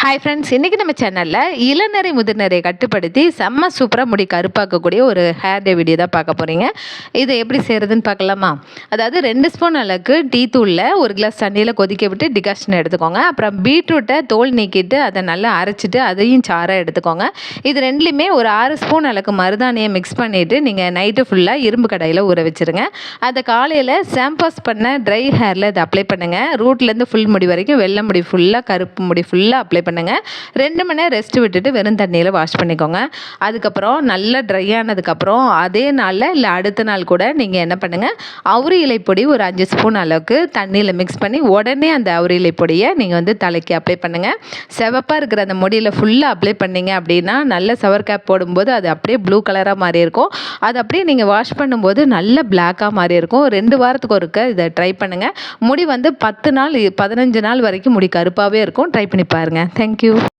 Hi friends, இன்றைக்கி நம்ம சேனலில் இளநரை முதிர்நரையை கட்டுப்படுத்தி செம்ம சூப்பராக முடி கருப்பாக்கக்கூடிய ஒரு ஹேர் டே வீடியோ தான் பார்க்க போகிறீங்க. இதை எப்படி செய்கிறதுன்னு பார்க்கலாமா? அதாவது 2 ஸ்பூன் அளவுக்கு டீ தூளில் 1 கிளாஸ் தண்ணியில் கொதிக்க விட்டு டிகாஷன் எடுத்துக்கோங்க. அப்புறம் பீட்ரூட்டை தோல் நீக்கிட்டு அதை நல்லா அரைச்சிட்டு அதையும் சாராக எடுத்துக்கோங்க. இது ரெண்டுலேயுமே ஒரு 6 ஸ்பூன் அளவுக்கு மருதாணியை மிக்ஸ் பண்ணிவிட்டு நீங்கள் நைட்டு ஃபுல்லாக இரும்பு கடாயில் ஊற வச்சுருங்க. அதை காலையில் ஷாம்பஸ் பண்ண ட்ரை ஹேரில் இதை அப்ளை பண்ணுங்கள். ரூட்லேருந்து ஃபுல் முடி வரைக்கும் வெள்ளை முடி ஃபுல்லாக கருப்பு முடி ஃபுல்லாக அப்ளை பண்ணுங்க. 2 மணி நேரம் ரெஸ்ட் விட்டுட்டு வெறும் தண்ணியில் வாஷ் பண்ணிக்கோங்க. அதுக்கப்புறம் நல்லா ட்ரை ஆனதுக்கப்புறம் அதே நாளில் இல்லை அடுத்த நாள் கூட நீங்கள் என்ன பண்ணுங்கள், அவுரி இலை பொடி ஒரு 5 ஸ்பூன் அளவுக்கு தண்ணியில் மிக்ஸ் பண்ணி உடனே அந்த அவுரி இலை பொடியை நீங்கள் தலைக்கு அப்ளை பண்ணுங்கள். சிவப்பாக இருக்கிற அந்த முடியில் ஃபுல்லாக அப்ளை பண்ணிங்க அப்படின்னா நல்ல ஷவர் கேப் போடும்போது அது அப்படியே ப்ளூ கலராக மாறி இருக்கும். அது அப்படியே நீங்கள் வாஷ் பண்ணும்போது நல்ல பிளாக்காக மாறி இருக்கும். 2 வாரத்துக்கு ஒருக்க இதை ட்ரை பண்ணுங்கள். முடி 10 நாள் 15 நாள் வரைக்கும் முடி கருப்பாகவே இருக்கும். ட்ரை பண்ணி பாருங்கள். தேங்க்யூ.